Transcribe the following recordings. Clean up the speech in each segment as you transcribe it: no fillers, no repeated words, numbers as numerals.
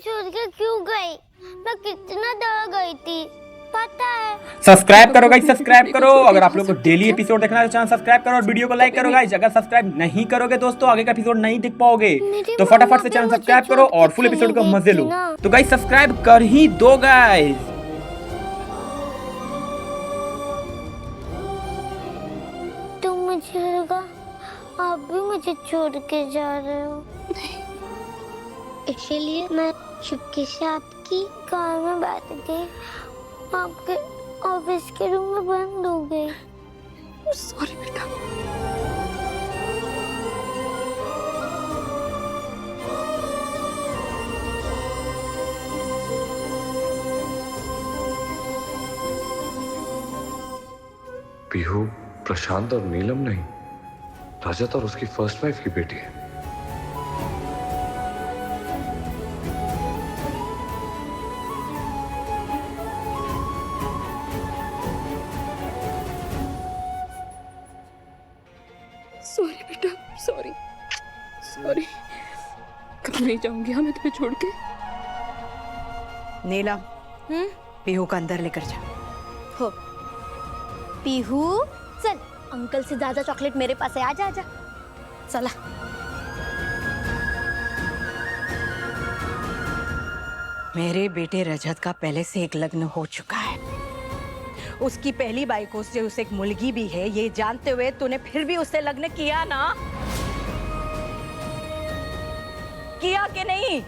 छोड़ के क्यों गई? मैं कितना डर गई थी पता है। सब्सक्राइब करो गाइस, सब्सक्राइब करो। अगर आप लोग को डेली एपिसोड देखना है तो चैनल सब्सक्राइब करो और वीडियो को लाइक करो गाइस। अगर सब्सक्राइब नहीं करोगे दोस्तों आगे का एपिसोड नहीं देख पाओगे, तो फटाफट से चैनल सब्सक्राइब करो और फुल एपिसोड का मजे लो। तो गाइस सब्सक्राइब कर ही दो गाइस। तुम मुझे लगा आप भी मुझे छोड़ के जा रहे हो। इसीलिए मैं चुपके से आपकी कार में बैठ गई, आपके ऑफिस के रूम में बंद हो गई। सॉरी बेटा। पीहू प्रशांत और नीलम नहीं, रजत और उसकी फर्स्ट वाइफ की बेटी है। सॉरी बेटा, सॉरी सॉरी। कभी नहीं जाऊंगी हाँ मैं तुम्हें छोड़ के। नीलम, पीहू को अंदर लेकर जा। हो पीहू चल, अंकल से ज्यादा चॉकलेट मेरे पास है। आजा आजा चला। मेरे बेटे रजत का पहले से एक लग्न हो चुका है। उसकी पहली बाइको से उसे एक मुलगी भी है, ये जानते हुए तूने फिर भी उससे लग्न किया ना? किया कि नहीं?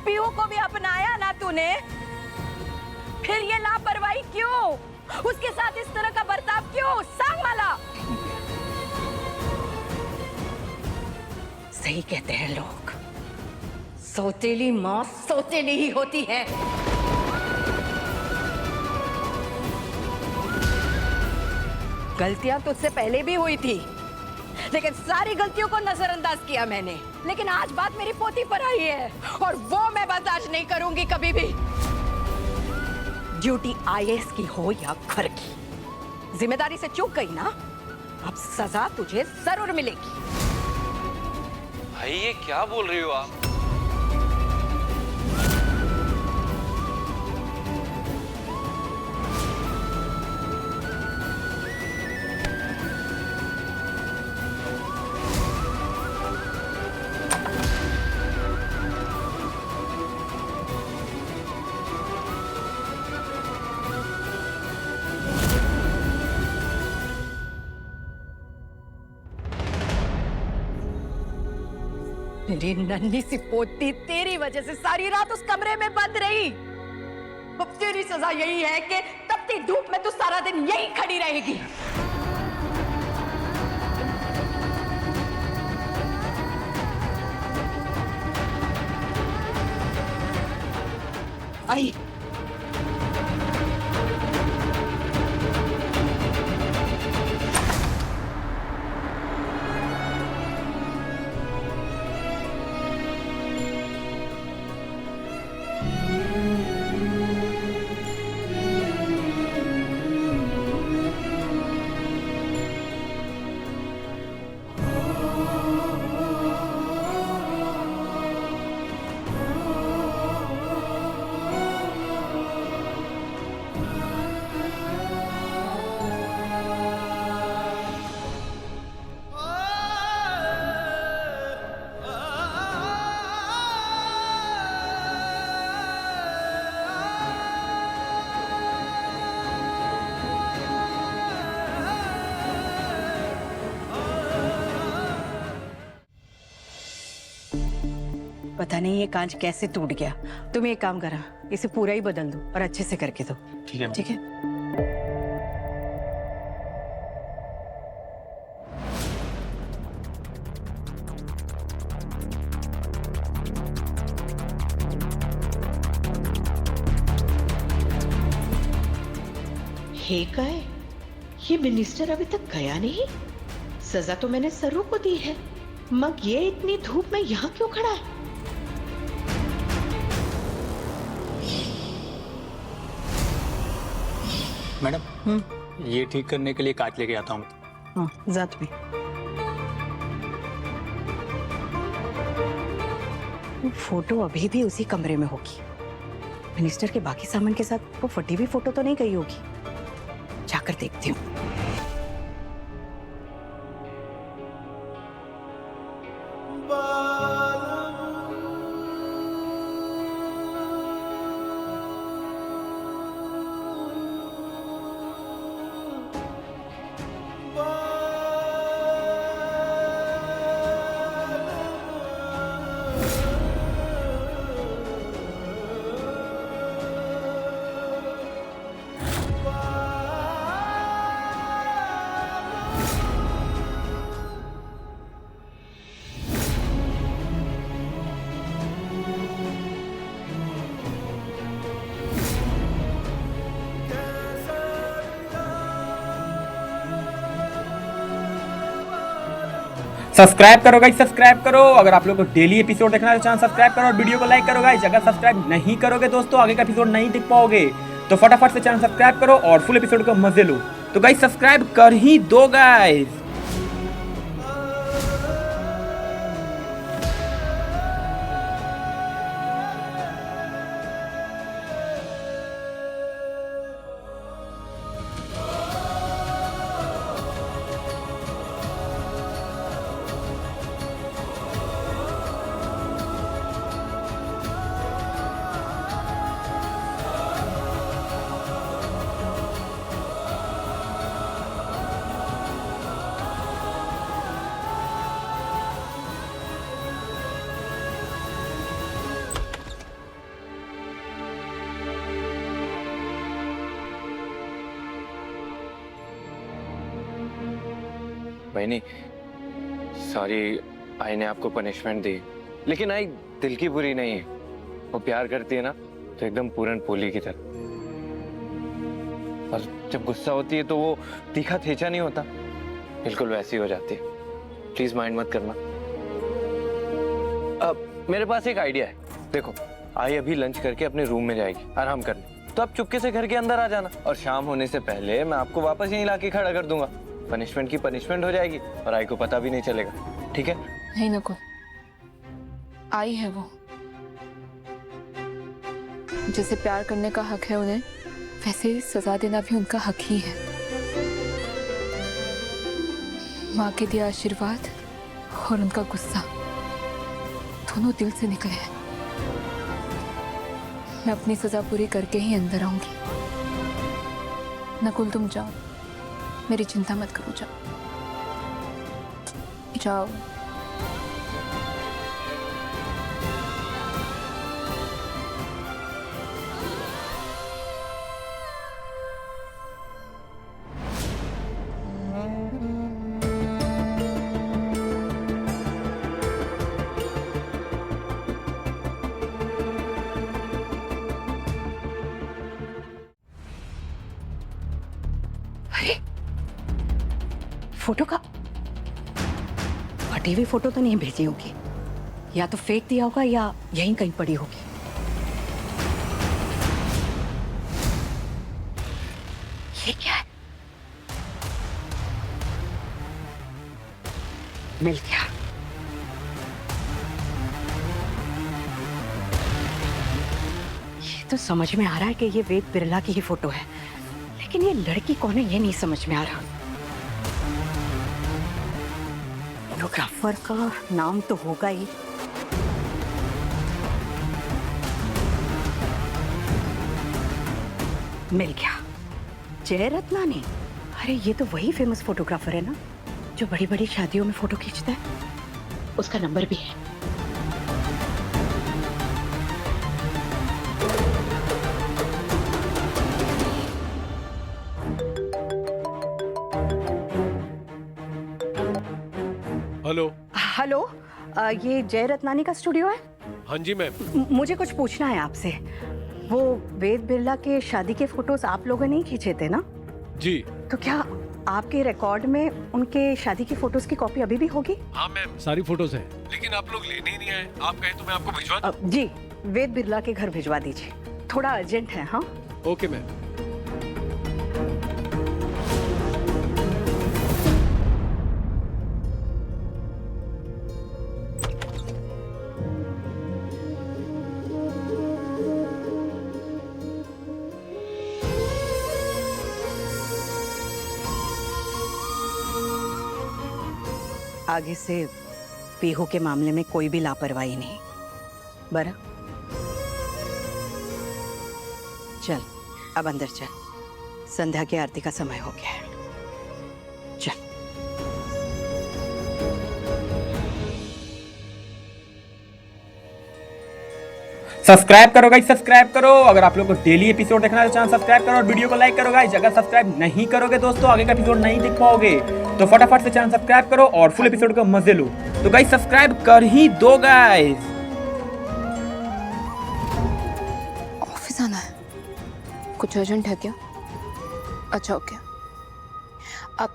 पीहू को भी अपनाया ना तूने? फिर ये लापरवाही क्यों? उसके साथ इस तरह का बर्ताव क्यों? सांग माला। सही कहते हैं लोग, सौतेली माँ सौतेली ही होती है। गलतियां तुझसे पहले भी हुई थी, लेकिन सारी गलतियों को नजरअंदाज किया मैंने। लेकिन आज बात मेरी पोती पर आई है और वो मैं बर्दाश्त नहीं करूंगी कभी भी। ड्यूटी आईएएस की हो या घर की, जिम्मेदारी से चूक गई ना, अब सजा तुझे जरूर मिलेगी। भाई ये क्या बोल रही हो आप? मेरी नन्ही सी पोती तेरी वजह से सारी रात उस कमरे में बंद रही। अब तेरी सजा यही है कि तपती धूप में तू सारा दिन यही खड़ी रहेगी। आई पता नहीं ये कांच कैसे टूट गया। तुम एक काम करा, इसे पूरा ही बदल दो और अच्छे से करके दो। ठीक है ठीक है। हे गए, ये मिनिस्टर अभी तक गया नहीं। सजा तो मैंने सरू को दी है, मगर ये इतनी धूप में यहाँ क्यों खड़ा है? मैडम, ये ठीक करने के लिए कांच लेके आता हूँ। हाँ, जात में। वो फोटो अभी भी उसी कमरे में होगी। मिनिस्टर के बाकी सामान के साथ वो फटी हुई फोटो तो नहीं गई होगी। जाकर देखती हूँ। सब्सक्राइब करो गाइस, सब्सक्राइब करो। अगर आप लोग को डेली एपिसोड देखना है तो चैनल सब्सक्राइब करो और वीडियो को लाइक करो गाइस। अगर सब्सक्राइब नहीं करोगे दोस्तों आगे का एपिसोड नहीं देख पाओगे। तो फटाफट से चैनल सब्सक्राइब करो और फुल एपिसोड का मजे लो। तो गाइस सब्सक्राइब कर ही दो गाइस। बहनी, सॉरी आई ने आपको पनिशमेंट दी, लेकिन आई दिल की बुरी नहीं है। वो प्यार करती है ना तो एकदम पूरन पोली की तरह, और जब गुस्सा होती है तो वो तीखा ठेचा नहीं होता, बिल्कुल वैसी हो जाती है। प्लीज माइंड मत करना। अब मेरे पास एक आइडिया है। देखो, आई अभी लंच करके अपने रूम में जाएगी आराम करने, तो आप चुपके से घर के अंदर आ जाना और शाम होने से पहले मैं आपको वापस यहीं लाके खड़ा कर दूंगा। पनिशमेंट की पनिशमेंट हो जाएगी और आई को पता भी नहीं चलेगा, ठीक है? नहीं नकुल, आई है वो, जैसे प्यार करने का हक है उन्हें, वैसे ही सजा देना भी उनका हक ही है। माँ के दिया आशीर्वाद और उनका गुस्सा दोनों दिल से निकले हैं। मैं अपनी सजा पूरी करके ही अंदर आऊंगी। नकुल तुम जाओ, मेरी चिंता मत करो, जाओ जाओ। फोटो का फटी हुई फोटो तो नहीं भेजी होगी, या तो फेंक दिया होगा या यहीं कहीं पड़ी होगी। ये क्या है? मिल गया। ये तो समझ में आ रहा है कि ये वेद बिरला की ही फोटो है, लेकिन ये लड़की कौन है ये नहीं समझ में आ रहा। फोटोग्राफर का नाम तो होगा ही। मिल गया, जय रत्नानी। अरे ये तो वही फेमस फोटोग्राफर है ना जो बड़ी बड़ी शादियों में फोटो खींचता है। उसका नंबर भी है। हेलो हेलो, ये जय रत्नानी का स्टूडियो है? हाँ जी मैम। मुझे कुछ पूछना है आपसे। वो वेद बिरला के शादी के फोटोज आप लोगों ने ही खींचे थे ना? जी। तो क्या आपके रिकॉर्ड में उनके शादी की फोटोज की कॉपी अभी भी होगी? हाँ मैम, सारी फोटोज हैं, लेकिन आप लोग लेने ही नहीं आए। आप कहें तो मैं आपको भिजवा दूं? जी, वेद बिरला के घर भिजवा दीजिए, थोड़ा अर्जेंट है। हाँ ओके मैम। आगे से पीहू के मामले में कोई भी लापरवाही नहीं। बरा चल, अब अंदर चल, संध्या की आरती का समय हो गया है। चल। सब्सक्राइब करो गाइस, सब्सक्राइब करो। अगर आप लोग को डेली एपिसोड देखना है तो चैनल सब्सक्राइब करो और वीडियो को लाइक करो गाइस। अगर सब्सक्राइब नहीं करोगे दोस्तों आगे का एपिसोड नहीं देख पाओगे, तो फटाफट से चैनल सब्सक्राइब करो और फुल एपिसोड का मजे लो। तो गाइस सब्सक्राइब कर ही दो गाइस। ऑफिस आना है, कुछ अर्जेंट है क्या? अच्छा ओके। अब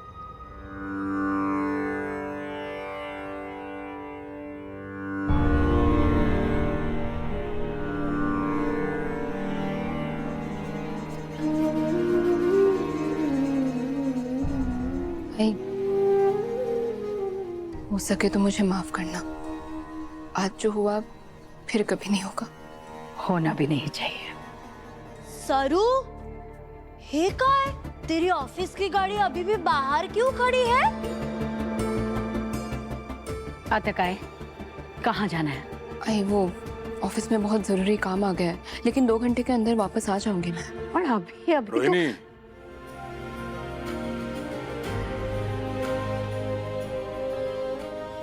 भाई, हो सके तो मुझे माफ करना। आज जो हुआ फिर कभी नहीं होगा। होना भी नहीं चाहिए। सरू, हे का है? तेरी ऑफिस की गाड़ी अभी भी बाहर क्यों खड़ी है? आतकाए, कहाँ जाना है? आई वो ऑफिस में बहुत जरूरी काम आ गया है, लेकिन 2 घंटे के अंदर वापस आ जाऊंगी मैं। और अभी रोहिणी,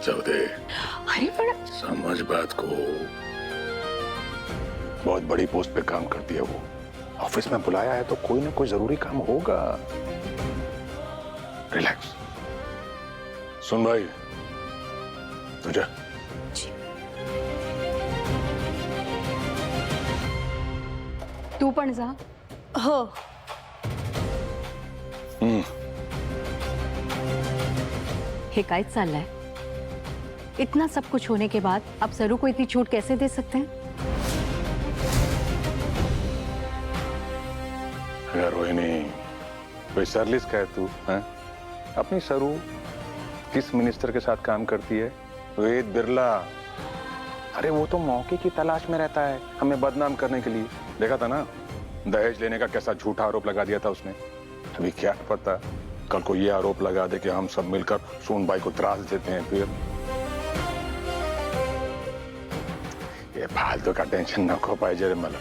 जाओ दे, अरे बड़ा समझ बात को। बहुत बड़ी पोस्ट पे काम करती है वो, ऑफिस में बुलाया है तो कोई ना कोई जरूरी काम होगा। रिलैक्स। सुन भाई, तू जा। तू पण जा। हो। हे काय चाललंय? इतना सब कुछ होने के बाद अब सरू को इतनी छूट कैसे दे सकते हैं? रोहिणी, कोई सरलिस का है तू? हैं? अपनी सरू किस मिनिस्टर के साथ काम करती है? वेद बिरला। अरे वो तो मौके की तलाश में रहता है हमें बदनाम करने के लिए। देखा था ना दहेज लेने का कैसा झूठा आरोप लगा दिया था उसने। अभी क्या पता कल को ये आरोप लगा दे कि हम सब मिलकर सोनबाई को त्रास देते हैं। फिर ये फालतू का टेंशन नको पाहिजे रे मला।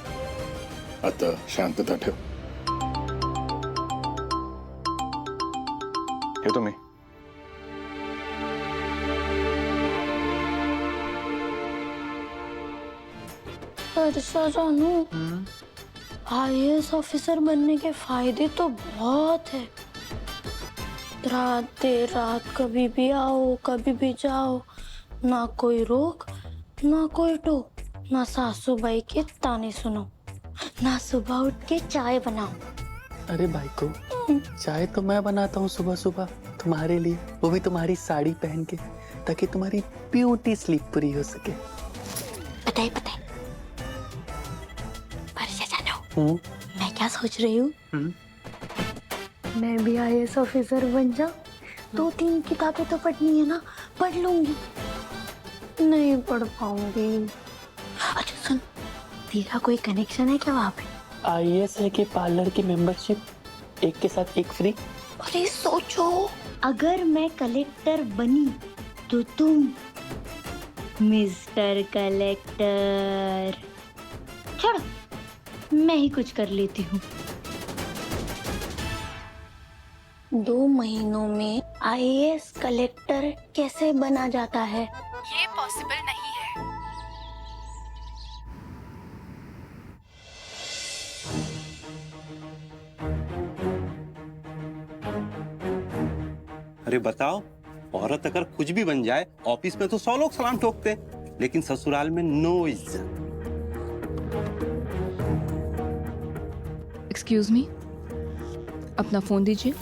आता शांतता ठेव। हे तुम्ही परसा जानू, IAS ऑफिसर बनने के फायदे तो बहुत है। रात देर रात कभी भी आओ कभी भी जाओ, ना कोई रोक ना कोई टोक, ना सासू बाई के ताने सुनो, ना सुबह उठ के चाय बनाओ। अरे भाई को चाय तो मैं बनाता हूँ सुबह सुबह तुम्हारे लिए, वो भी तुम्हारी साड़ी पहन के, ताकि तुम्हारी ब्यूटी स्लीप पूरी हो सके। बताए परसा जानू, मैं क्या सोच रही हूँ? मैं भी IAS ऑफिसर बन जाऊं। 2-3 किताबें तो पढ़नी है ना, पढ़ लूंगी। नहीं पढ़ पाऊंगी। अच्छा सुन, तेरा कोई कनेक्शन है क्या वहाँ पे? IAS है कि पार्लर की मेंबरशिप एक के साथ एक फ्री। अरे सोचो, अगर मैं कलेक्टर बनी तो तुम मिस्टर कलेक्टर। छोड़ो, मैं ही कुछ कर लेती हूँ। 2 महीनों में IAS कलेक्टर कैसे बना जाता है? ये पॉसिबल नहीं है। अरे बताओ, औरत अगर कुछ भी बन जाए, ऑफिस में तो 100 लोग सलाम ठोकते, लेकिन ससुराल में नो इज्जत। एक्सक्यूज मी, अपना फोन दीजिए।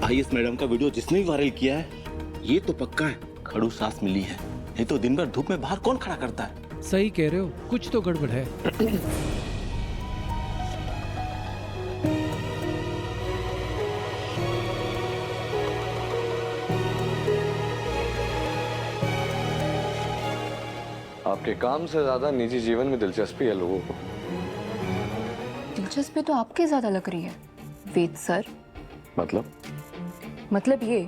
IAS मैडम का वीडियो जिसने भी वायरल किया है, ये तो पक्का है खड़ू सांस मिली है। नहीं तो दिन भर धूप में बाहर कौन खड़ा करता है? सही कह रहे हो, कुछ तो गड़बड़ है। आपके काम से ज्यादा निजी जीवन में दिलचस्पी है लोगों को। दिलचस्पी तो आपकी ज्यादा लग रही है वेद सर। मतलब ये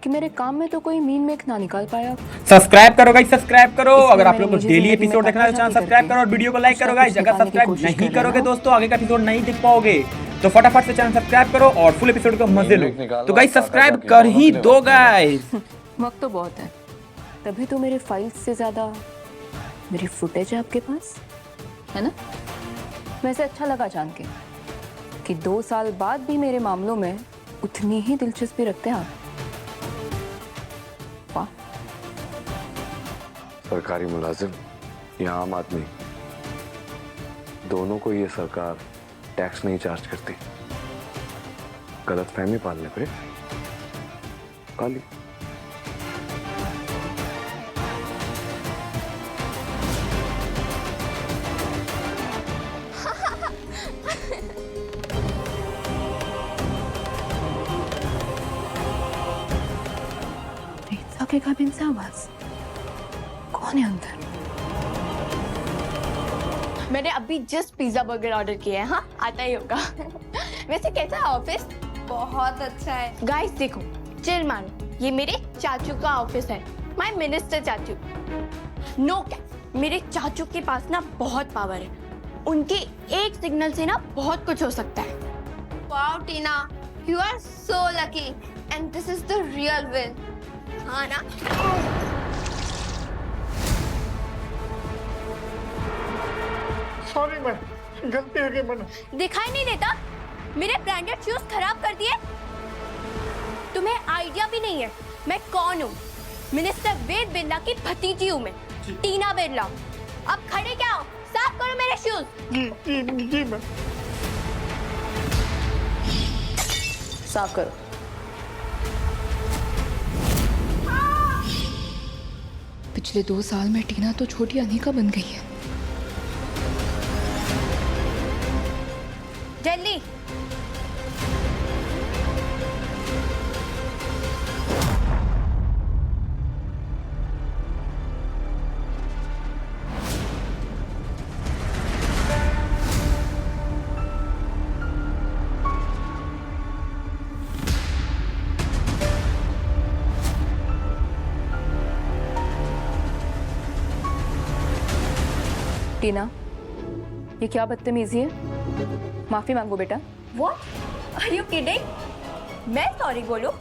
कि मेरे काम में तो कोई मीन मेक ना निकाल पाया। सब्सक्राइब करो गाइस, सब्सक्राइब करो। अगर आप लोग को डेली एपिसोड देखना है तो चैनल सब्सक्राइब करो और वीडियो को लाइक करो गाइस। अगर सब्सक्राइब नहीं करोगे दोस्तों आगे का एपिसोड नहीं देख पाओगे, तो फटाफट से चैनल सब्सक्राइब करो और फुल एपिसोड का मजे लो। तो गाइस सब्सक्राइब कर ही दो गाइस। वक्त तो बहुत है, तभी तो मेरे फाइल्स से ज्यादा मेरी फुटेज है आपके पास, है ना? वैसे अच्छा लगा जान के कि 2 साल बाद भी मेरे मामलों में उतनी ही दिलचस्पी रखते हैं आप। वाह। सरकारी मुलाजिम या आम आदमी, दोनों को ये सरकार टैक्स नहीं चार्ज करती। गलतफहमी पालने पे पाली। के काबिन से आवाज कौन है अंदर? मैंने अभी जस्ट पिज्जा बर्गर ऑर्डर किया है। हाँ, आता ही होगा। वैसे कैसा है ऑफिस? बहुत अच्छा है। गाइस देखो, चिल मानो, ये मेरे चाचू का ऑफिस है। माय मिनिस्टर चाचू। नो कैप, मेरे चाचू के पास ना बहुत पावर है। उनके एक सिग्नल से ना बहुत कुछ हो सकता है। Wow Tina, you are so lucky and this is the real win. हाँ ना? सॉरी मैडम, गलती हो गई मैडम। दिखाई नहीं देता? मेरे ब्रांडेड शूज खराब कर दिए। तुम्हें आइडिया भी नहीं है मैं कौन हूँ। मिनिस्टर वेद बिरला की भतीजी हूँ मैं, टीना बिरला। अब खड़े क्या हो? साफ करो मेरे शूज। जी मैम। साफ करो। पिछले 2 साल में टीना तो छोटी अनिका बन गई है। जल्दी। टीना, ये क्या बदतमीजी है? माफी मांगो बेटा। What? Are you kidding? मैं सॉरी बोलूं?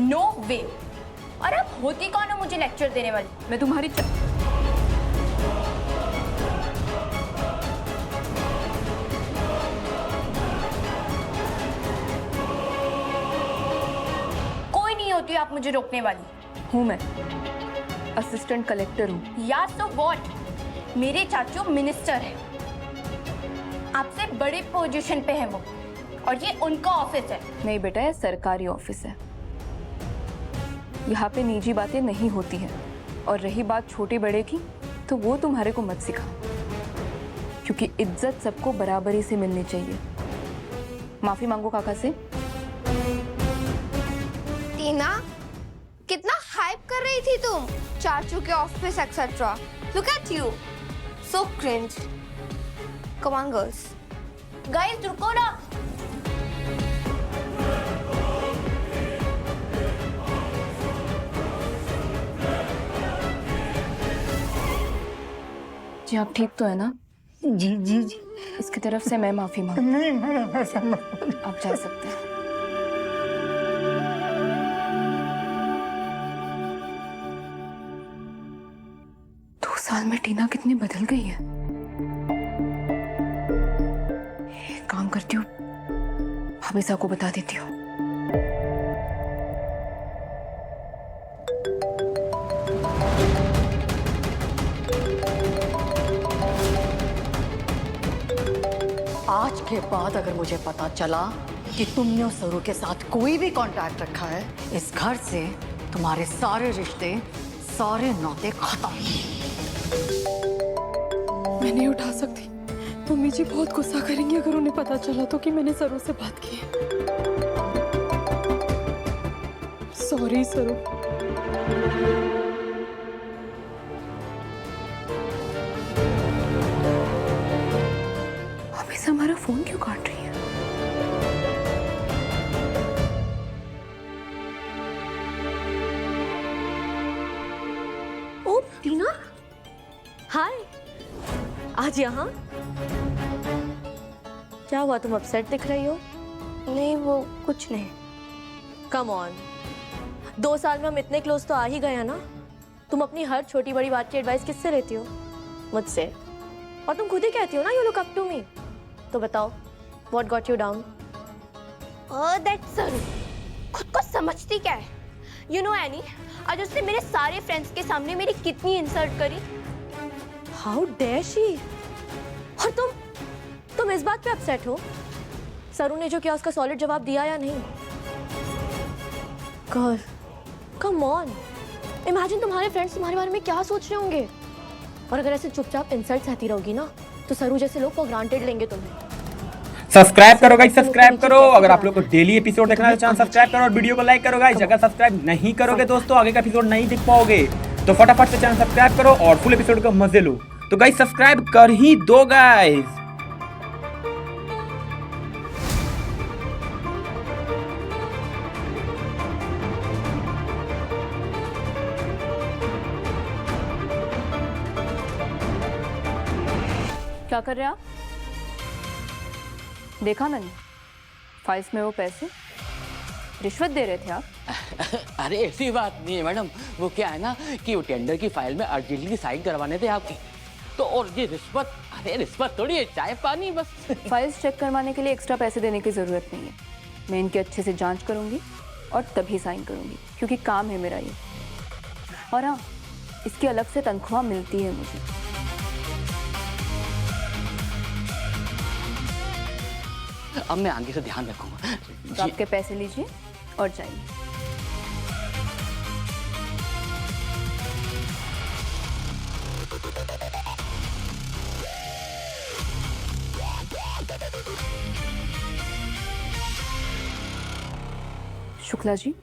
No way. और अब होती कौन हो मुझे लेक्चर देने वाली? मैं तुम्हारी कोई नहीं होती आप मुझे रोकने वाली। हूँ मैं, असिस्टेंट कलेक्टर हूँ। या तो व्हाट? मेरे चाचू मिनिस्टर है, आपसे बड़े पोजीशन पे है वो, और ये उनका ऑफिस है। नहीं बेटा, ये सरकारी ऑफिस है। यहाँ पे निजी बातें नहीं होती हैं। और रही बात छोटे बड़े की, तो वो तुम्हारे को मत सिखा, क्योंकि इज्जत सबको बराबरी से मिलनी चाहिए। माफी मांगो काका से। टीना, कितना हाइप कर रही थी तुम चाचू के office etcetera. Look at you, so cringe. Come on girls. Guys रुको ना। जी आप ठीक तो है ना? जी जी जी। इसकी तरफ से मैं माफी मांग। नहीं मैडम, ऐसा मत। आप जा सकते हैं। साल में टीना कितनी बदल गई है। एक काम करती हूँ, भाभी साहब को बता देती हूँ। आज के बाद अगर मुझे पता चला कि तुमने उस सरू के साथ कोई भी कांटेक्ट रखा है, इस घर से तुम्हारे सारे रिश्ते, सारे नाते खत्म। मैं नहीं उठा सकती, मम्मी जी बहुत गुस्सा करेंगी अगर उन्हें पता चला तो कि मैंने सरू से बात की है। सॉरी सरू। हमेशा हमारा फोन क्यों काट रही है? ओ टीना, हाय। आज यहाँ क्या हुआ? तुम अपसेट दिख रही हो। नहीं वो कुछ नहीं। कम ऑन, 2 साल में हम इतने क्लोज तो आ ही गए हैं ना। तुम अपनी हर छोटी बड़ी बात की एडवाइस किससे लेती हो? मुझसे। और तुम खुद ही कहती हो ना you look up to me. तो बताओ, what got you down? Oh that Saru, खुद को समझती क्या है? यू नो एनी, आज उसने मेरे सारे फ्रेंड्स के सामने मेरी कितनी इंसल्ट करी। How dare she. और तुम इस बात पे अपसेट हो? सरू ने जो किया उसका सॉलिड जवाब दिया या नहीं? गर्ल, कम ऑन, इमेजिन तुम्हारे फ्रेंड्स तुम्हारे बारे में क्या सोच रहे होंगे। और अगर ऐसे चुपचाप इंसल्ट सहती रहोगी ना तो सरू जैसे लोग फॉर ग्रांटेड लेंगे तुम्हें। सब्सक्राइब करो गाइस, सब्सक्राइब करो। अगर आप लोग को डेली एपिसोड देखना है तो चैनल सब्सक्राइब करो और वीडियो को लाइक करो गाइस। अगर सब्सक्राइब नहीं करोगे दोस्तों आगे का एपिसोड नहीं देख पाओगे। तो फटाफट से चैनल सब्सक्राइब करो और फुल एपिसोड का मजे लो। तो गाइस सब्सक्राइब कर ही दो गाइस। क्या कर रहे हैं आप? देखा मैंने फाइल्स में वो पैसे, रिश्वत दे रहे थे आप? अरे ऐसी बात नहीं है मैडम, वो क्या है ना कि वो टेंडर की फाइल में अर्जेंटली साइन करवाने थे आपकी, तो और ये रिश्वत, अरे रिश्वत थोड़ी है, चाय पानी बस। फाइल्स चेक करवाने के लिए एक्स्ट्रा पैसे देने की ज़रूरत नहीं है। मैं इनकी अच्छे से जांच करूंगी और तभी साइन करूंगी, क्योंकि काम है मेरा ये। और हाँ, इसकी अलग से तनख्वाह मिलती है मुझे। अब मैं आगे से ध्यान रखूंगा। तो आपके पैसे लीजिए और जाइए। शुक्ला जी,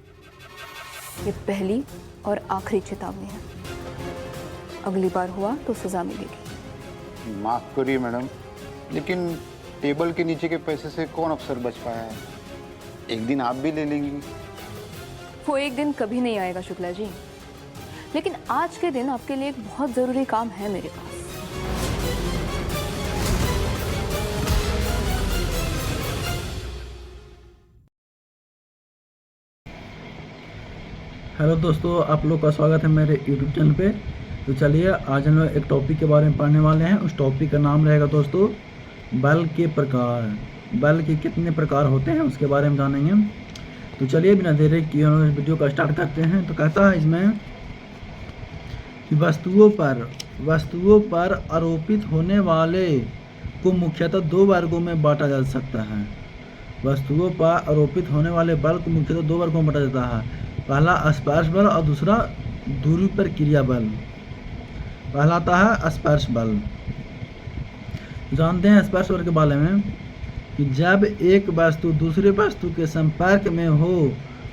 ये पहली और आखिरी चेतावनी है। अगली बार हुआ तो सजा मिलेगी। माफ करिए मैडम, लेकिन टेबल के नीचे के पैसे से कौन अफसर बच पाया है? एक दिन आप भी ले लेंगी। वो एक दिन कभी नहीं आएगा शुक्ला जी, लेकिन आज के दिन आपके लिए एक बहुत जरूरी काम है मेरे पास। हेलो दोस्तों, आप लोग का स्वागत है मेरे यूट्यूब चैनल पे। तो चलिए आज हम लोग एक टॉपिक के बारे में पढ़ने वाले हैं। उस टॉपिक का नाम रहेगा दोस्तों बल के प्रकार। बल के कितने प्रकार होते हैं उसके बारे में जानेंगे। तो चलिए बिना देरी किए हम वीडियो का स्टार्ट करते हैं। तो कहता है इसमें कि वस्तुओं पर आरोपित होने वाले को मुख्यतः 2 वर्गों में बांटा जा सकता है। वस्तुओं पर आरोपित होने वाले बल को मुख्यतः 2 वर्गों में बांटा जाता है। पहला स्पर्श बल और दूसरा दूरी पर क्रिया बल। पहला आता है स्पर्श बल। जानते हैं स्पर्श बल के बारे में कि जब एक वस्तु दूसरे वस्तु के संपर्क में हो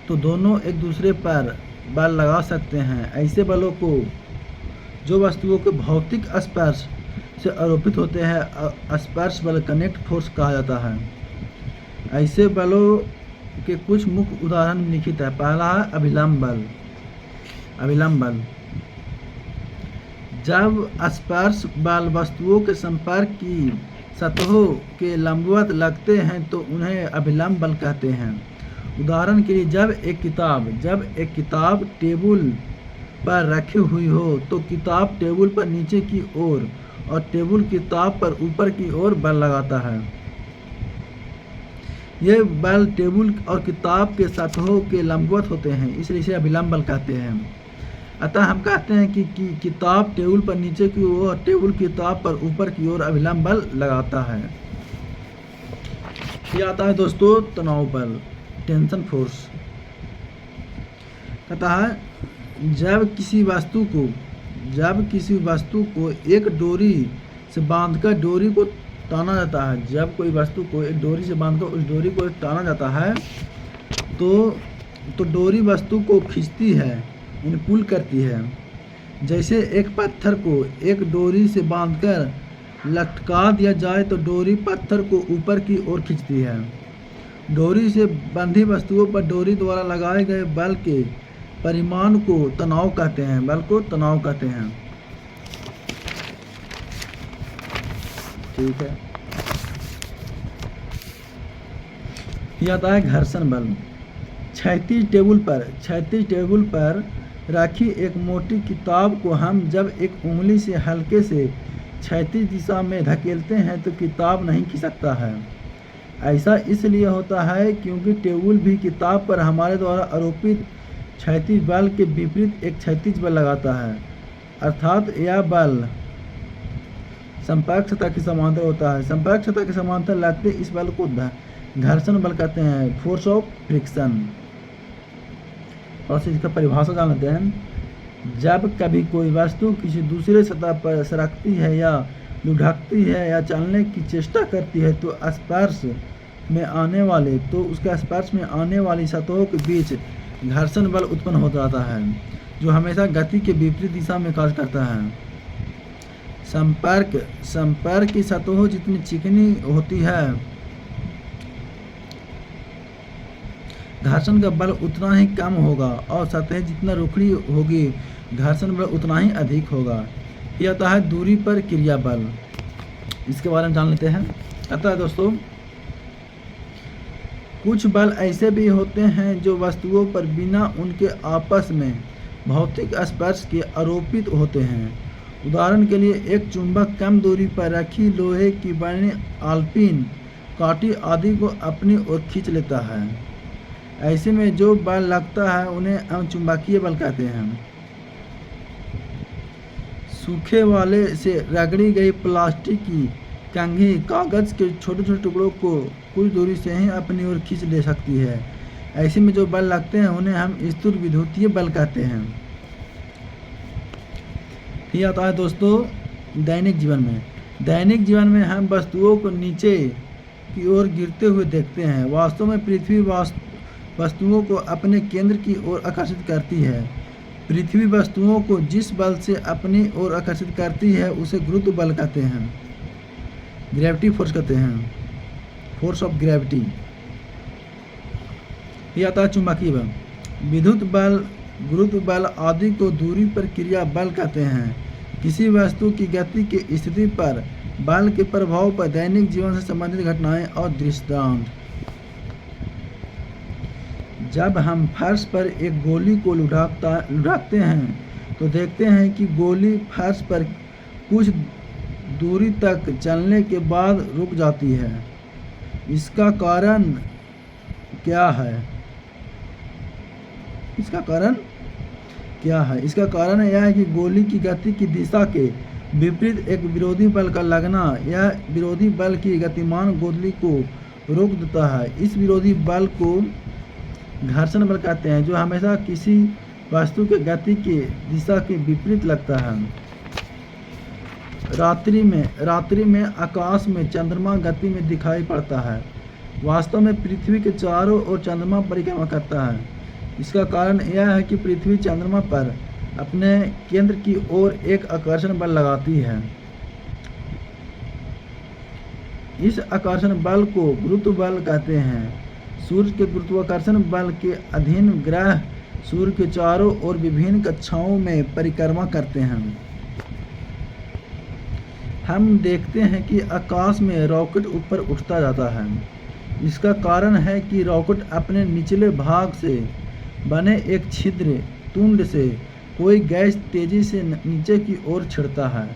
तो दोनों एक दूसरे पर बल लगा सकते हैं। ऐसे बलों को जो वस्तुओं के भौतिक स्पर्श से आरोपित होते हैं स्पर्श बल कनेक्ट फोर्स कहा जाता है। ऐसे बलों के कुछ मुख्य उदाहरण निम्नलिखित है। पहला है अभिलंब बल। अभिलंब बल जब स्पर्श बल वस्तुओं के संपर्क की सतहों के लंबवत लगते हैं तो उन्हें अभिलंब बल कहते हैं। उदाहरण के लिए जब एक किताब टेबल पर रखी हुई हो तो किताब टेबल पर नीचे की ओर और टेबल किताब पर ऊपर की ओर बल लगाता है। ये बल टेबल और किताब के सतहों के लंबवत होते हैं, इसलिए इसे अभिलंब बल कहते हैं। अतः हम कहते हैं कि किताब टेबल पर नीचे की ओर और टेबल किताब पर ऊपर की ओर अभिलंब बल लगाता है। ये आता है दोस्तों तनाव बल, टेंशन फोर्स। कहता है जब किसी वस्तु को एक डोरी से बांधकर डोरी को ताना जाता है। जब कोई वस्तु को एक डोरी से बांधकर उस डोरी को ताना जाता है तो डोरी वस्तु को खींचती है, पुल करती है। जैसे एक पत्थर को एक डोरी से बांधकर लटका दिया जाए तो डोरी पत्थर को ऊपर की ओर खींचती है। डोरी से बंधी वस्तुओं पर डोरी द्वारा लगाए गए बल के परिमाण को तनाव कहते हैं। बल को तनाव कहते हैं। ठीक है। यह आता है घर्षण बल। क्षैतिज टेबल पर रखी एक मोटी किताब को हम जब एक उंगली से हल्के से क्षैतिज दिशा में धकेलते हैं तो किताब नहीं खिसकता है। ऐसा इसलिए होता है क्योंकि टेबल भी किताब पर हमारे द्वारा आरोपित क्षैतिज बल के विपरीत एक क्षैतिज बल लगाता है, अर्थात यह बल संपर्क सतह के समांतर होता है। संपर्क सतह के समांतर लगते इस बल को घर्षण बल कहते हैं, फोर्स ऑफ फ्रिक्शन। और इसका परिभाषा जान लेते हैं। जब कभी कोई वस्तु किसी दूसरे सतह पर सरकती है या लुढ़कती है या चलने की चेष्टा करती है तो उसके स्पर्श में आने वाली सतहों के बीच घर्षण बल उत्पन्न हो जाता है, जो हमेशा गति के विपरीत दिशा में कार्य करता है। संपर्क की सतहों जितनी चिकनी होती है, घर्षण का बल उतना ही कम होगा और सतहें जितना रुखड़ी होगी, घर्षण बल उतना ही अधिक होगा। यह आता है दूरी पर क्रिया बल। इसके बारे में जान लेते हैं। आता है दोस्तों, कुछ बल ऐसे भी होते हैं जो वस्तुओं पर बिना उनके आपस में भौतिक स्पर्श के आरोपित होते हैं। उदाहरण के लिए एक चुंबक कम दूरी पर रखी लोहे की बनी आल्पिन काठी आदि को अपनी ओर खींच लेता है। ऐसे में जो बल लगता है उन्हें हम चुंबकीय बल कहते हैं। सूखे वाले से रगड़ी गई प्लास्टिक की कंघी कागज के छोटे छोटे टुकड़ों को कुछ दूरी से ही अपनी ओर खींच ले सकती है। ऐसे में जो बल लगते हैं उन्हें हम स्थूल विद्युतीय बल कहते हैं। ये आता है दोस्तों दैनिक जीवन में हम वस्तुओं को नीचे की ओर गिरते हुए देखते हैं। वास्तव में पृथ्वी वस्तुओं को अपने केंद्र की ओर आकर्षित करती है। पृथ्वी वस्तुओं को जिस बल से अपनी ओर आकर्षित करती है उसे गुरुत्व बल कहते हैं, ग्रेविटी फोर्स कहते हैं, फोर्स ऑफ ग्रेविटी। यह आता है चुंबकीय बल। विद्युत बल, गुरुत्व बल आदि को दूरी पर क्रिया बल कहते हैं। किसी वस्तु की गति की स्थिति पर बल के प्रभाव पर दैनिक जीवन से संबंधित घटनाएं और दृष्टांत। जब हम फर्श पर एक गोली को लुढ़कते हैं तो देखते हैं कि गोली फर्श पर कुछ दूरी तक चलने के बाद रुक जाती है। इसका कारण क्या है? इसका कारण यह है कि गोली की गति की दिशा के विपरीत एक विरोधी बल का लगना। यह विरोधी बल की गतिमान गोली को रोक देता है। इस विरोधी बल को घर्षण बल कहते हैं, जो हमेशा किसी वस्तु के गति की दिशा के विपरीत लगता है। रात्रि में आकाश में चंद्रमा गति में दिखाई पड़ता है। वास्तव में पृथ्वी के चारों ओर चंद्रमा परिक्रमा करता है। इसका कारण यह है कि पृथ्वी चंद्रमा पर अपने केंद्र की ओर एक आकर्षण बल लगाती है। इस आकर्षण बल को गुरुत्व बल कहते हैं। सूर्य के गुरुत्वाकर्षण बल के अधीन ग्रह सूर्य के चारों ओर विभिन्न कक्षाओं में परिक्रमा करते हैं। हम देखते हैं कि आकाश में रॉकेट ऊपर उठता जाता है। इसका कारण है कि रॉकेट अपने निचले भाग से बने एक छिद्र तुंड से कोई गैस तेजी से नीचे की ओर छिड़ता है।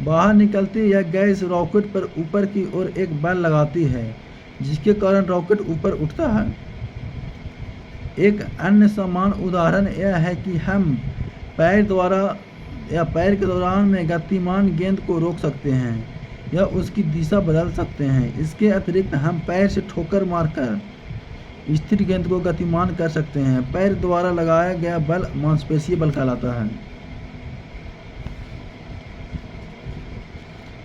बाहर निकलती यह गैस रॉकेट पर ऊपर की ओर एक बल लगाती है, जिसके कारण रॉकेट ऊपर उठता है। एक अन्य समान उदाहरण यह है कि हम पैर के दौरान में गतिमान गेंद को रोक सकते हैं या उसकी दिशा बदल सकते हैं। इसके अतिरिक्त हम पैर से ठोकर मारकर स्थिर गेंद को गतिमान कर सकते हैं। पैर द्वारा लगाया गया बल मांसपेशीय बल कहलाता है।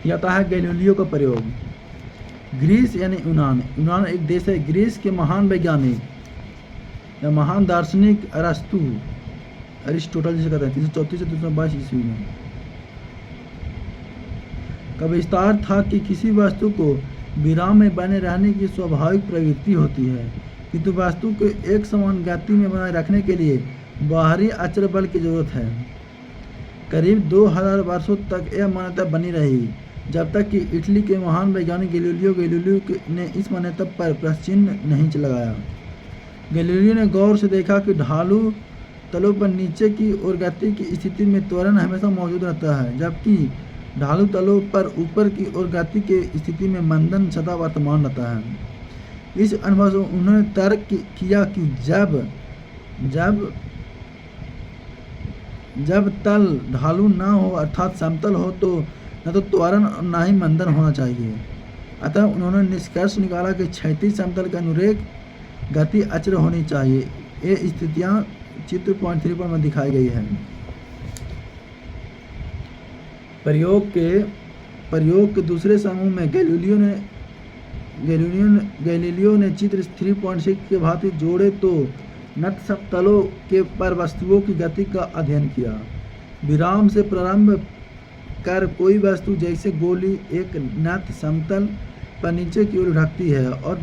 यह आता है गैलीलियो का प्रयोग। ग्रीस यानी यूनान एक देश है। ग्रीस के महान वैज्ञानिक या महान दार्शनिक अरिस्टोटल जिसे कहते हैं 334 से 322 ईस्वी में का विस्तार था कि किसी वस्तु को विराम में बने रहने की स्वाभाविक प्रवृत्ति होती है, किंतु वस्तु को एक समान गति में बनाए रखने के लिए बाहरी अचर बल की जरूरत है। करीब 2000 वर्षों तक यह मान्यता बनी रही, जब तक कि इटली के महान वैज्ञानिक गैलीलियो ने इस मान्यता पर प्रश्नचिह्न नहीं लगाया। गैलीलियो ने गौर से देखा कि ढालू तलों पर नीचे की ओर गति की स्थिति में त्वरण हमेशा मौजूद रहता है, जबकि ढालू तलों पर ऊपर की ओर गति की स्थिति में मंदन सदा वर्तमान रहता है। इस अनुभव से उन्होंने तर्क किया कि जब तल ढालू न हो अर्थात समतल हो तो न तो त्वरण और न ही मंदन होना चाहिए। अतः उन्होंने निष्कर्ष निकाला कि क्षैतिज समतल के अनुरेख गति अचर होनी चाहिए। ये स्थितियाँ चित्र 3 में दिखाई गई है। प्रयोग के दूसरे समूह में गैलीलियो ने चित्र 3.6 के भांति जोड़े तो नत समतलों के पर वस्तुओं की गति का अध्ययन किया। विराम से प्रारंभ कर कोई वस्तु जैसे गोली एक नत समतल पर नीचे की ओर ढकती है और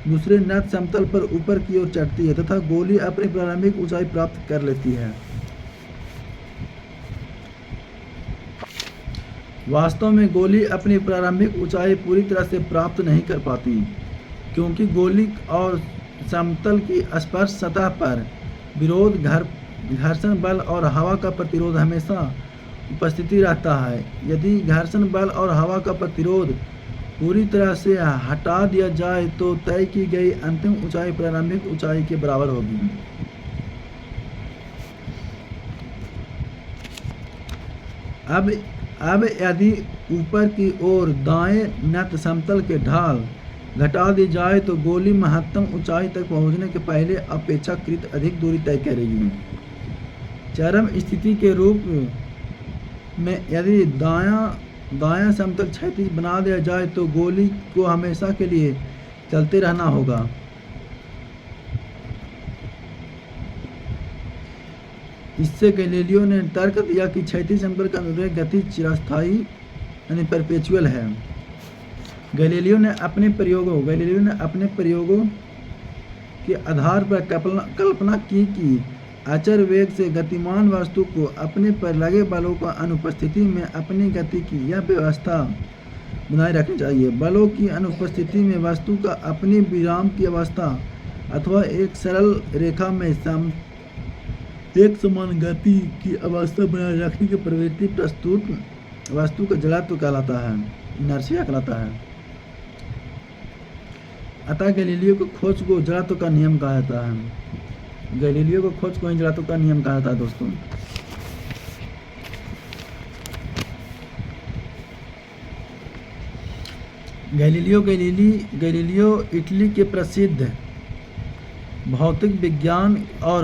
दूसरे नत समतल पर ऊपर की ओर चढ़ती है तथा गोली अपनी प्रारंभिक ऊंचाई प्राप्त कर लेती है। वास्तव में गोली अपनी प्रारंभिक ऊंचाई पूरी तरह से प्राप्त नहीं कर पाती, क्योंकि गोली और समतल की स्पर्श सतह पर विरोध घर्षण बल और हवा का प्रतिरोध हमेशा उपस्थिति रहता है। यदि घर्षण बल और हवा का प्रतिरोध पूरी तरह से हटा दिया जाए तो तय की गई अंतिम ऊंचाई प्रारंभिक ऊंचाई के बराबर होगी। अब यदि ऊपर की ओर दाएं नत समतल के ढाल घटा दी जाए तो गोली महत्तम ऊंचाई तक पहुंचने के पहले अपेक्षाकृत अधिक दूरी तय करेगी। चरम स्थिति के रूप में यदि दायां समतल क्षैतिज बना दिया जाए तो गोली को हमेशा के लिए चलते रहना होगा। इससे गैलीलियो ने तर्क दिया कि क्षैतिज समतल का अनुरेख गति चिरस्थायी यानी परपेचुअल है। गैलीलियो ने अपने प्रयोगों के आधार पर कल्पना की कि अचर वेग से गतिमान वस्तु को अपने पर लगे बलों का अनुपस्थिति में अपनी गति की यह व्यवस्था बनाए रखनी चाहिए। बलों की अनुपस्थिति में वस्तु का अपनी विराम की अवस्था अथवा एक सरल रेखा में एक समान गति की अवस्था बनाए रखने की प्रवृत्ति प्रस्तुत वस्तु का जड़त्व कहलाता है, इनर्शिया कहलाता है। अतः गैलीलियो को खोज को जड़त्व का नियम कहा जाता है। गैलीलियो को खोज को ही जड़त्व का नियम कहा जाता है दोस्तों। गैलीलियो इटली के प्रसिद्ध भौतिक विज्ञान और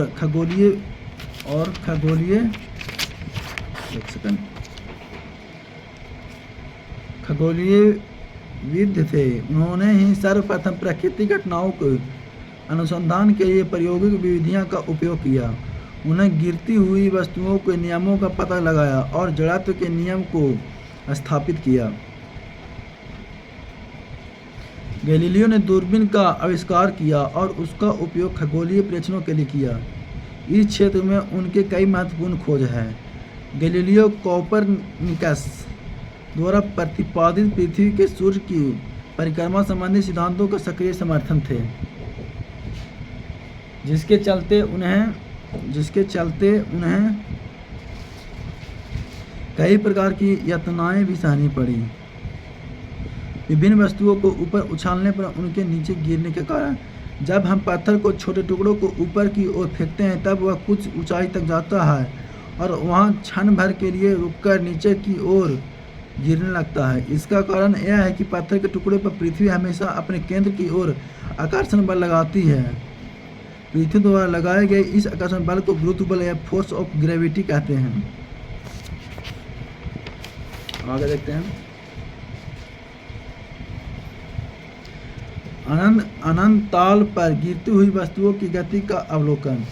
खगोलीयविद थे। उन्होंने ही सर्वप्रथम प्राकृतिक घटनाओं को अनुसंधान के लिए प्रायोगिक विधियां का उपयोग किया। उन्हें गिरती हुई वस्तुओं के नियमों का पता लगाया और जड़त्व के नियम को स्थापित किया। गैलीलियो ने दूरबीन का आविष्कार किया और उसका उपयोग खगोलीय प्रेक्षणों के लिए किया। इस क्षेत्र में उनके कई महत्वपूर्ण खोज हैं। गैलीलियो कोपरनिकस द्वारा प्रतिपादित पृथ्वी के सूर्य की परिक्रमा संबंधी सिद्धांतों का सक्रिय समर्थन थे, जिसके चलते उन्हें कई प्रकार की यातनाएं भी सहनी पड़ी। विभिन्न वस्तुओं को ऊपर उछालने पर उनके नीचे गिरने के कारण जब हम पत्थर को छोटे टुकड़ों को ऊपर की ओर फेंकते हैं तब वह कुछ ऊंचाई तक जाता है और वहां क्षण भर के लिए रुककर नीचे की ओर गिरने लगता है। इसका कारण यह है कि पत्थर के टुकड़े पर पृथ्वी हमेशा अपने केंद्र की ओर आकर्षण बल लगाती है। पृथ्वी द्वारा लगाए गए इस आकर्षण बल को गुरुत्व बल या फोर्स ऑफ ग्रेविटी कहते हैं। आगे देखते हैं। अनंत ताल पर गिरती हुई वस्तुओं की गति का अवलोकन।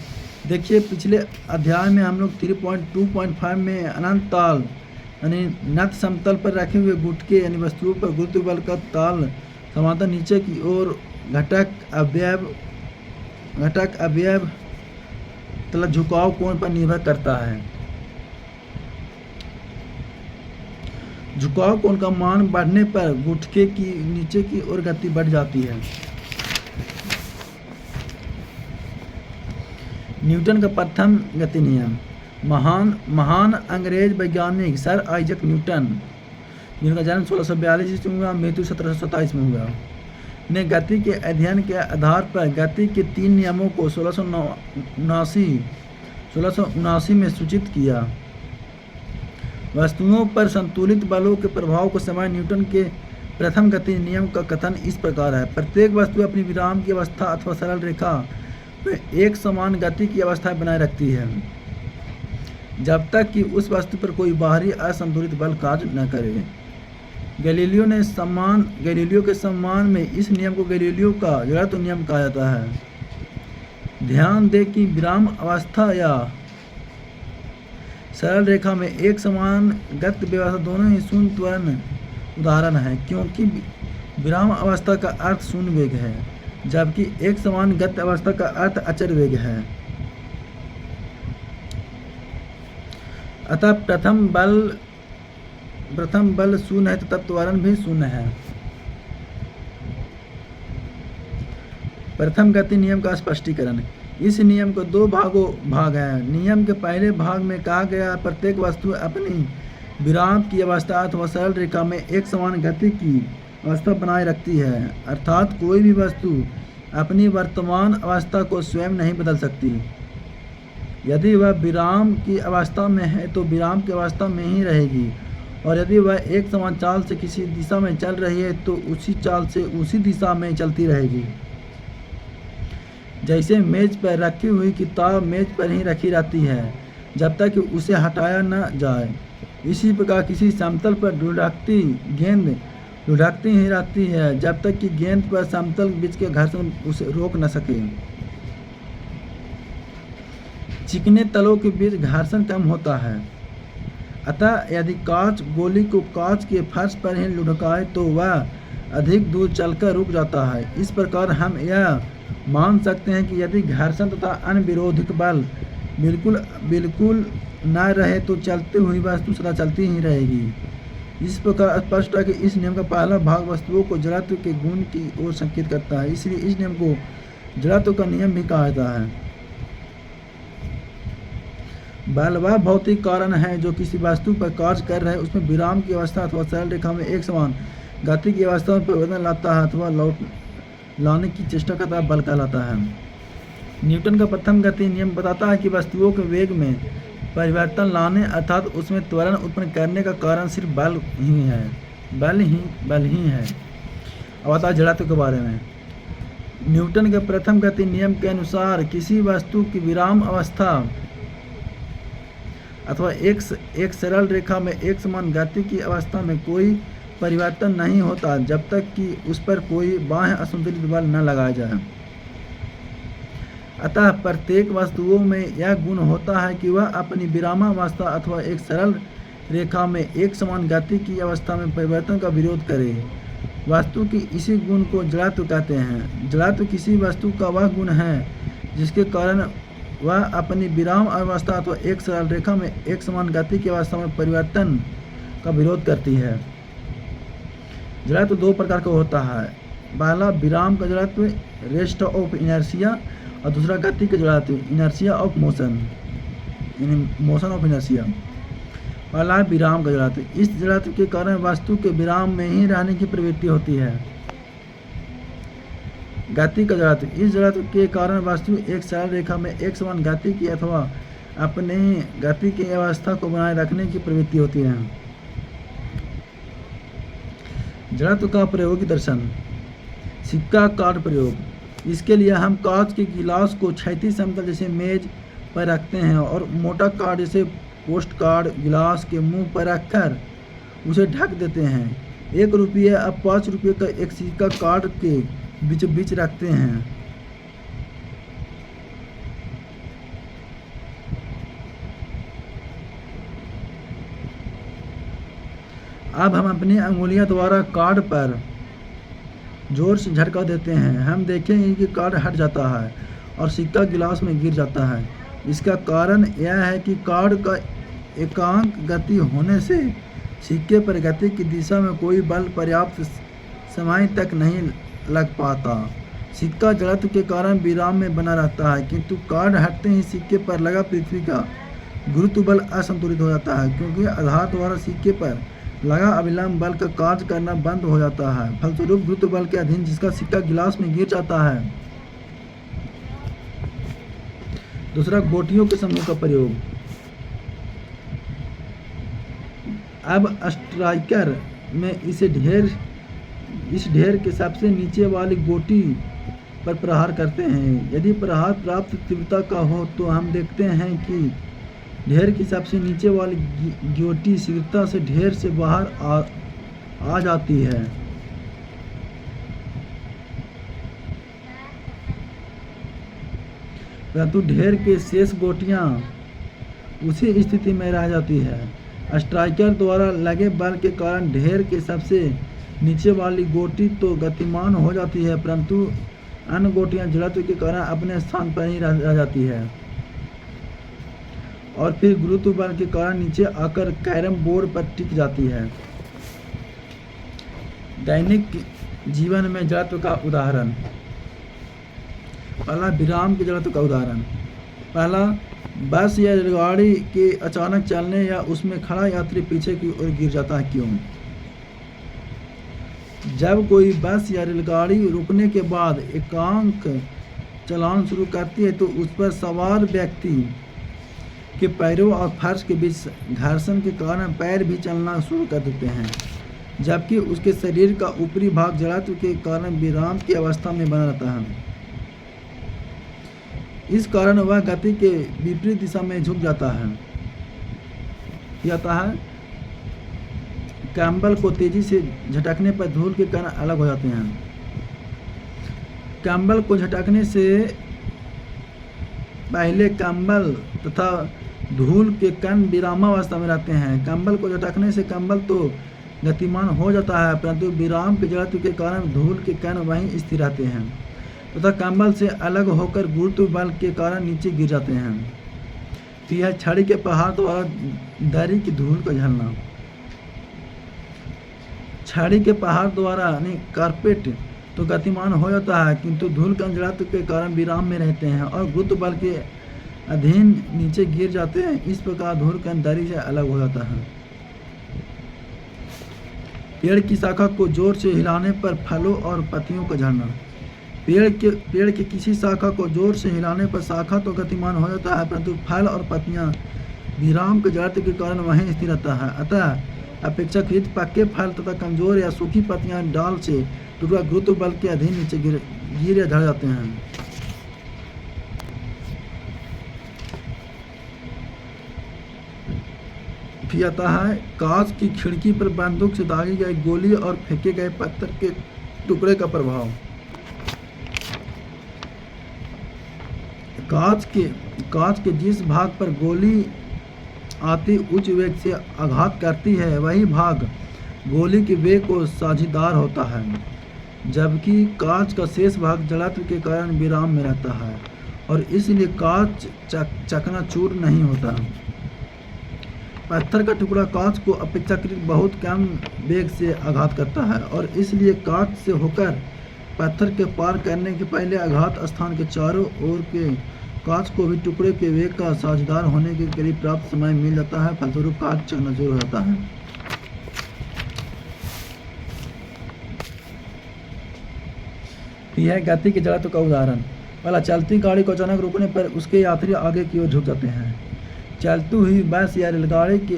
देखिए पिछले अध्याय में हम लोग 3.2.5 में अनंत ताल यानी नत समतल पर रखे हुए गुटके यानी वस्तुओं पर गुरुत्व बल का ताल समांतर नीचे की ओर घटक अवयव तथा झुकाव कोण पर निर्भर करता है। झुकाव कोण का मान बढ़ने पर गुटके की नीचे की ओर गति बढ़ जाती है। न्यूटन का प्रथम गति नियम। महान अंग्रेज वैज्ञानिक सर आइजक न्यूटन, जिनका जन्म 1642 ईस्वी में हुआ, मृत्यु 1727 में हुआ, ने गति के अध्ययन के आधार पर गति के 3 नियमों को 1679 में सूचित किया। वस्तुओं पर संतुलित बलों के प्रभाव को समय न्यूटन के प्रथम गति नियम का कथन इस प्रकार है। प्रत्येक वस्तु अपनी विराम की अवस्था अथवा सरल रेखा में एक समान गति की अवस्था बनाए रखती है जब तक कि उस वस्तु पर कोई बाहरी असंतुलित बल कार्य न करे। गैलीलियो के सम्मान में इस नियम को गैलीलियो का जड़त्व नियम कहा जाता है। ध्यान दें कि विराम अवस्था या सरल रेखा में एक समान गति व्यवस्था दोनों ही शून्य त्वरण उदाहरण है, क्योंकि विराम अवस्था का अर्थ शून्य वेग है जबकि एक समान गति अवस्था का अर्थ अचर वेग है। अतः प्रथम बल शून्य है तथा त्वरण भी शून्य है। प्रथम गति नियम का स्पष्टीकरण। इस नियम को 2 भाग हैं। नियम के पहले भाग में कहा गया प्रत्येक वस्तु अपनी विराम की अवस्था अथवा सरल रेखा में एक समान गति की अवस्था बनाए रखती है, अर्थात कोई भी वस्तु अपनी वर्तमान अवस्था को स्वयं नहीं बदल सकती। यदि वह विराम की अवस्था में है तो विराम की अवस्था में ही रहेगी, और यदि वह एक समान चाल से किसी दिशा में चल रही है तो उसी चाल से उसी दिशा में चलती रहेगी। जैसे मेज पर रखी हुई किताब मेज पर ही रखी रहती है जब तक कि उसे हटाया न जाए, इसी प्रकार किसी समतल पर लुढ़कती गेंद लुढ़कती ही रहती है जब तक कि गेंद पर समतल बीच के घर्षण उसे रोक न सके। चिकने तलों के बीच घर्षण कम होता है, अतः यदि कांच गोली को कांच के फर्श पर ही लुढ़काए तो वह अधिक दूर चलकर रुक जाता है। इस प्रकार हम यह मान सकते हैं कि यदि घर्षण तथा अनविरोधिक बल बिल्कुल न रहे तो चलती हुई वस्तु सदा चलती ही रहेगी। इस प्रकार स्पष्ट है कि इस नियम का पहला भाग वस्तुओं को जड़त्व के गुण की ओर संकेत करता है, इसलिए इस नियम को जड़त्व का नियम भी कहा जाता है। बल वह भौतिक कारण है जो किसी वस्तु पर कार्य कर रहे उसमें विराम की अवस्था अथवा सरल रेखा में एक समान गति की अवस्था में परिवर्तन लाता है अथवा लाने की चेष्टा करता है, बल कहलाता है। न्यूटन का प्रथम गति नियम बताता है कि वस्तुओं के वेग में परिवर्तन लाने अर्थात उसमें त्वरण उत्पन्न करने का कारण सिर्फ बल ही है। अब आता है जड़त्व के बारे में। न्यूटन के प्रथम गति नियम के अनुसार किसी वस्तु की विराम अवस्था अथवा एक सरल रेखा में एक समान गति की अवस्था में कोई परिवर्तन नहीं होता जब तक कि उस पर कोई बाह्य असंतुलित बल न लगाया जाए। अतः प्रत्येक वस्तुओं में यह गुण होता है कि वह अपनी विरामावस्था अथवा एक सरल रेखा में एक समान गति की अवस्था में परिवर्तन का विरोध करे। वस्तु की इसी गुण को जड़त्व कहते हैं। जड़त्व किसी वस्तु का वह गुण है जिसके कारण वह अपनी विराम अवस्था अथवा एक सरल रेखा में एक समान गति की अवस्था में परिवर्तन का विरोध करती है। जड़त्व 2 प्रकार का होता है। पहला विराम का जड़त्व रेस्ट ऑफ इनर्शिया और दूसरा गति का जड़त्व inertia of motion motion of inertia. पहला है विराम का जड़त्व। इस जड़त्व के कारण वस्तु के विराम में ही रहने की प्रवृत्ति होती है। गति का जड़त्व। इस जड़त्व के कारण वस्तु एक सरल रेखा में एक समान गति की अथवा अपने गति की अवस्था को बनाए रखने की प्रवृत्ति होती है। जड़त्व का प्रयोगी दर्शन। सिक्का कार्ड प्रयोग। इसके लिए हम कांच के गिलास को क्षैतिज समतल जैसे मेज पर रखते हैं और मोटा कार्ड जैसे पोस्ट कार्ड गिलास के मुंह पर रखकर उसे ढक देते हैं। 1 रुपये अब 5 रुपये का एक सिक्का कार्ड के बीचों बीच रखते हैं। अब हम अपनी अंगुलियां द्वारा कार्ड पर जोर से झटका देते हैं। हम देखेंगे कि कार्ड हट जाता है और सिक्का गिलास में गिर जाता है। इसका कारण यह है कि कार्ड का एकांक गति होने से सिक्के पर गति की दिशा में कोई बल पर्याप्त समय तक नहीं लग पाता। सिक्का जड़त्व के कारण विराम में बना रहता है, किंतु कार्ड हटते ही सिक्के पर लगा पृथ्वी का गुरुत्व बल असंतुलित हो जाता है, क्योंकि आधार द्वारा सिक्के पर लगा अविलंब बल का कार्य करना बंद हो जाता है। फलस्वरूप गुरुत्व बल के अधीन जिसका सिक्का गिलास में गिर जाता है। दूसरा, गोटियों के समूह का प्रयोग। अब स्ट्राइकर में इस ढेर के सबसे नीचे वाली गोटी पर प्रहार करते हैं। यदि प्रहार प्राप्त तीव्रता का हो तो हम देखते हैं कि ढेर की सबसे नीचे वाली गोटी शीघ्रता से ढेर से बाहर आ जाती है। परंतु ढेर के शेष गोटियां उसी स्थिति में रह जाती है। स्ट्राइकर द्वारा लगे बल के कारण ढेर के सबसे नीचे वाली गोटी तो गतिमान हो जाती है, परंतु अन्य गोटियां जड़त्व के कारण अपने स्थान पर ही रह जाती है और फिर गुरुत्व बल के कारण नीचे आकर कैरम बोर्ड पर टिक जाती है। दैनिक जीवन में जड़त्व का उदाहरण। पहला, विराम के जड़त्व का उदाहरण। पहला, बस या रेलगाड़ी के अचानक चलने या उसमें खड़ा यात्री पीछे की ओर गिर जाता है। क्यों? जब कोई बस या रेलगाड़ी रुकने के बाद एकांक चलान शुरू करती है तो उस पर सवार व्यक्ति के पैरों और फर्श के बीच घर्षण के कारण पैर भी चलना शुरू कर देते हैं, जबकि उसके शरीर का ऊपरी भाग जड़त्व के कारण विराम की अवस्था में बना रहता है। इस कारण वह गति के विपरीत दिशा में झुक जाता है। कंबल को तेजी से झटकने पर धूल के कण अलग हो जाते हैं। कंबल को झटकने से पहले कंबल तथा धूल के कण विरामावस्था में रहते हैं। कंबल को झटकने से कंबल तो गतिमान हो जाता है, परंतु विराम के जड़त्व के कारण धूल के कण वहीं स्थिर रहते हैं तथा कंबल से अलग होकर गुरुत्व बल के कारण नीचे गिर जाते हैं। तो यह छड़ी के पहाड़ द्वारा दरी की धूल को झेलना। छड़ी के पहाड़ द्वारा यानी कारपेट तो गतिमान हो जाता है, किंतु धूल कण जड़त्व के कारण विराम में रहते हैं और गुरुत्व बल के अधीन नीचे गिर जाते हैं। इस प्रकार धूल कण दरी से अलग हो जाता है। पेड़ की शाखा को जोर से हिलाने पर फलों और पत्तियों को झड़ना। पेड़ के किसी शाखा को जोर से हिलाने पर शाखा तो गतिमान हो जाता है, परंतु फल और पत्तियां विराम के जड़त्व के कारण वहीं स्थिर रहता है। अतः अपेक्षाकृत पक्के फल तथा कमजोर या सूखी पत्तियां डाल से टूटा गुरुत्व बल के अधीन नीचे गिर या झड़ जाते हैं। फिर आता है कांच की खिड़की पर बंदूक से दागी गई गोली और फेंके गए पत्थर के टुकड़े का प्रभाव। कांच के जिस भाग पर गोली आती उच्च वेग से आघात करती है, वही भाग गोली के वेग को साझीदार होता है, जबकि कांच का शेष भाग जड़त्व के कारण विराम में रहता है और इसलिए कांच चकनाचूर नहीं होता। पत्थर का टुकड़ा कांच को अपेक्षाकृत बहुत कम वेग से आघात करता है और इसलिए कांच से होकर पत्थर के पार करने के पहले आघात स्थान के चारों ओर के कांच को भी टुकड़े के वेग का साझेदार होने के करीब प्राप्त समय मिल जाता है, फलस्वरूप कांच चकनाचूर हो जाता है। यह गति के जड़त्व का उदाहरण। पहला, चलती गाड़ी को अचानक रुकने पर उसके यात्री आगे की ओर झुक जाते हैं। चलती हुई बस या रेलगाड़ी के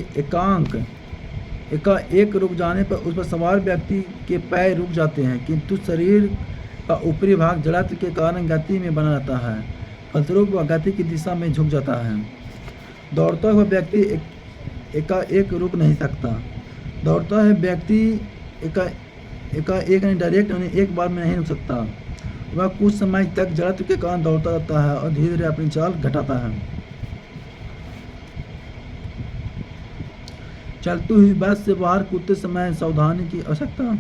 एकाएक रुक जाने पर उस पर सवार व्यक्ति के पैर रुक जाते हैं, किंतु शरीर का ऊपरी भाग जड़त्व के कारण गति में बना रहता है, फलस्वरूप वह गति की दिशा में झुक जाता है। दौड़ता हुआ व्यक्ति एकाएक रुक नहीं सकता। दौड़ता है व्यक्ति एकाएक डायरेक्ट एक बार में नहीं रुक सकता। वह कुछ समय तक जड़त्व के कारण दौड़ता रहता है और धीरे धीरे अपनी चाल घटाता है। चलती हुई बस से बाहर कूदते समय सावधानी की आवश्यकता।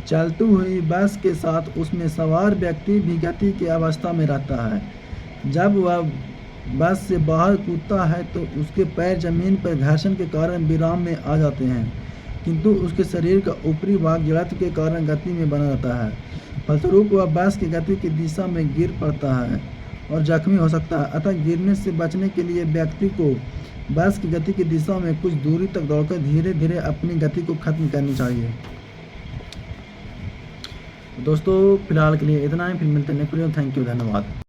चलती हुई बस के साथ उसमें सवार व्यक्ति भी गति की अवस्था में रहता है। जब वह बस से बाहर कूदता है तो उसके पैर जमीन पर घर्षण के कारण विराम में आ जाते हैं, किंतु उसके शरीर का ऊपरी भाग जड़त्व के कारण गति में बना रहता है। फलस्वरूप वह बस की गति की दिशा में गिर पड़ता है और जख्मी हो सकता है। अतः गिरने से बचने के लिए व्यक्ति को बस की गति की दिशा में कुछ दूरी तक दौड़कर धीरे धीरे अपनी गति को खत्म करनी चाहिए। दोस्तों फिलहाल के लिए इतना ही, फिर मिलते हैं नेक्स्ट वीडियो। थैंक यू, धन्यवाद।